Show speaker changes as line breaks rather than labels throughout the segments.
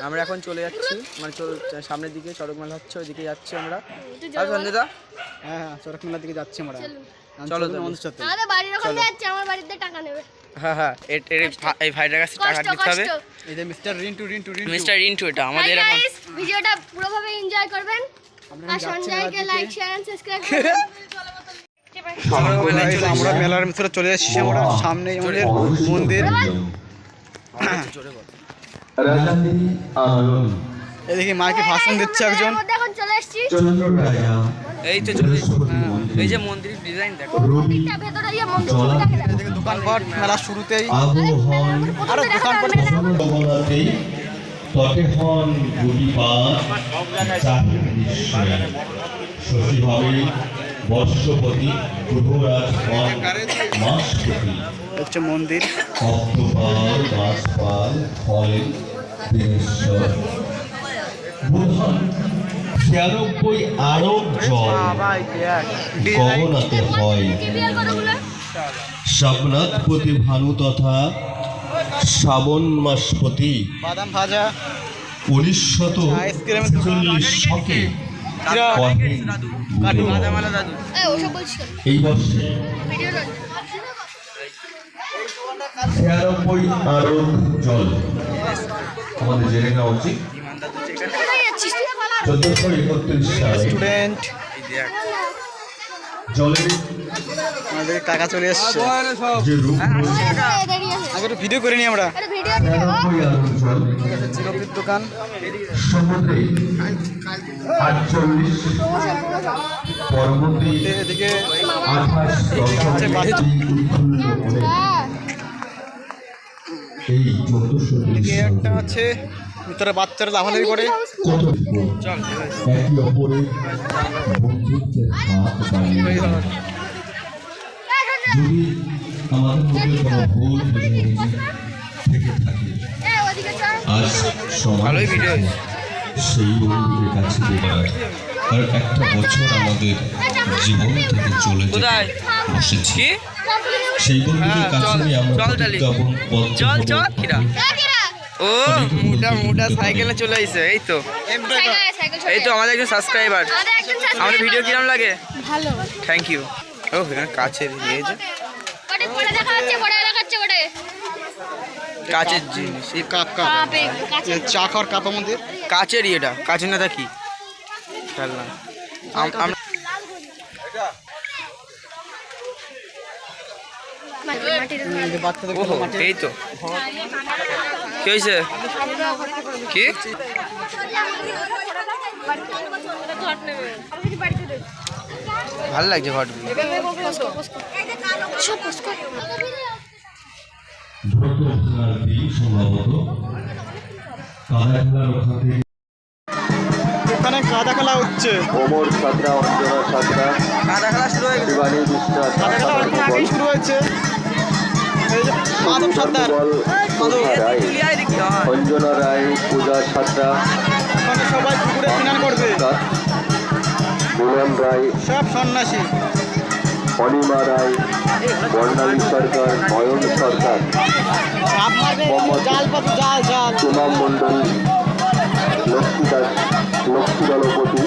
আমরা এখন চলে যাচ্ছি মানে সামনের দিকে চড়ক মেলা হচ্ছে ওইদিকে যাচ্ছি আমরা। সঞ্জয়দা
হ্যাঁ চড়ক মেলার দিকে যাচ্ছি আমরা।
চলো
আমাদের বাড়ির ওখানে যাচ্ছে, আমার বাড়িতে টাকা নেবে।
হ্যাঁ এই ভাইটার কাছে টাকা দিতে হবে।
এই যে মিস্টার
রিন্টু এটা আমাদের এখন
ভিডিওটা পুরোভাবে এনজয় করবেন আর সঞ্জয়কে লাইক শেয়ার এন্ড সাবস্ক্রাইব করবেন।
আমরা মেলার ভিতরে চলে এসেছি। আমরা সামনে আমাদের মন্দির। এদিকে মাকে ভাষণ দিচ্ছে একজন।
এখন চলে এসেছি।
এই তো চলে এই যে মন্দিরের ডিজাইন দেখো।
মন্দিরটা ভেতরে গিয়ে মন্দিরটা দেখো।
এদিকে দোকানপাট মেলা শুরুতেই
আরো দোকানপাট
তটেহন গুটিপাত চাহির নিশ্চয় শশীভাবে বর্ষপতি গ্রহরাজ মাসপতি
হচ্ছে মন্দির।
অক্টোপাল মাসপাল ফলেন দিনেশ্বর বুধন ৯৬ আরব জল গগনাতে হয় শাবনাথপতি ভানু তথা শ্রাবণ মাসপতি
বাদাম ভাজা
১৯৪৬ শকে এই বর্ষে ৯৬ আরব জল আমাদের জেনে নেওয়া উচিত। ১৪৩১ সালে
স্টুডেন্ট
জলের
আমাদের টাকা চলে এসছে।
যে রূপ
আগে একটু ভিডিও করে নিই আমরা।
৯৬ আরব জল
জিলাপির দোকান।
সমুদ্রে ৪৮ পরবর্তী
এদিকে
২৮ এই ১৪৩০
একটা আছে ভিতরে বাচ্চারা লাফালাফি করে।
কত একে অপরের বন্ধুত্বের হাত বাড়িয়ে যদি আমাদের মধ্যে কোনো ভুল বোঝাবুঝি থেকে থাকে আজ সময় সেই বন্ধুদের কাছে দেবার। কারণ একটা বছর আমাদের জীবন থেকে চলে যেতে বসেছি। সেই বন্ধুদের কাছে নিয়ে আমরা প্রতিজ্ঞাপন
ও মোটা সাইকেলে চলে আইছে। এই তো আমাদের একজন সাবস্ক্রাইবার। আমাদের ভিডিও কিরম লাগে?
ভালো,
থ্যাংক ইউ। ও এখানে কাছের দিয়েছে কাচের জিনিস এই
কাপ চা খাওয়ার কাপ আমাদের
কাচের ইয়েটা কাচের না কি খেলনা এই তো কি হয়েছে কি ভালো লাগছে ঘট
এখানে কাদা খেলা হচ্ছে।
ওমর সাতরা অঞ্জনা সাতরা
কাদা খেলা শুরু হয়ে গেছে।
শিবানী বিশ্বাস
কাদা খেলা অনেকক্ষণ আগেই শুরু হয়েছে। এই যে মাধব সর্দার,
অঞ্জনা রায় পূজা সাতরা
ওখানে সবাই পুকুরে স্নান করবে।
মুলাম রায়
সব সন্ন্যাসী।
অনিমা রায় বর্ণালী সরকার নয়ন সরকার সুমাম মণ্ডল লক্ষ্মী দলপতি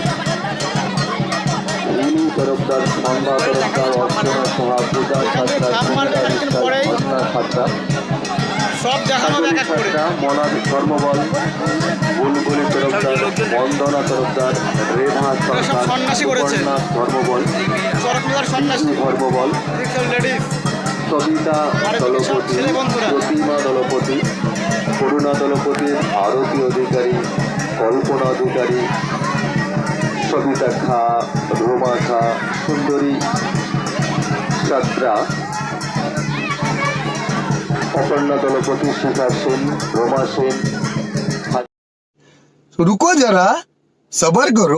রিনি তরফদার সন্ধ্যা তরফদার অর্চনা সভা পূজা সাতরা ঘটনা সাতরা
সব দেখানো দেখা করে।
মনার ধর্মবল বুলবুলি তরফদার বন্দনা তরফদার রেধা সরকার
সন্ন্যাসী করেছে।
ধর্মবল
চড়ক মেলার সন্ন্যাসী
ধর্মবল
লেডিস।
সবিতা দলপতি প্রতিমা দলপতি করুণা দলপতি আরতি অধিকারী কল্পনা অধিকারী সবিতা খা রোমা খা সুন্দরী সাতরা অপর্ণা দলপতি শিখা সেন রোমা সেন।
रुको जरा सबर करो।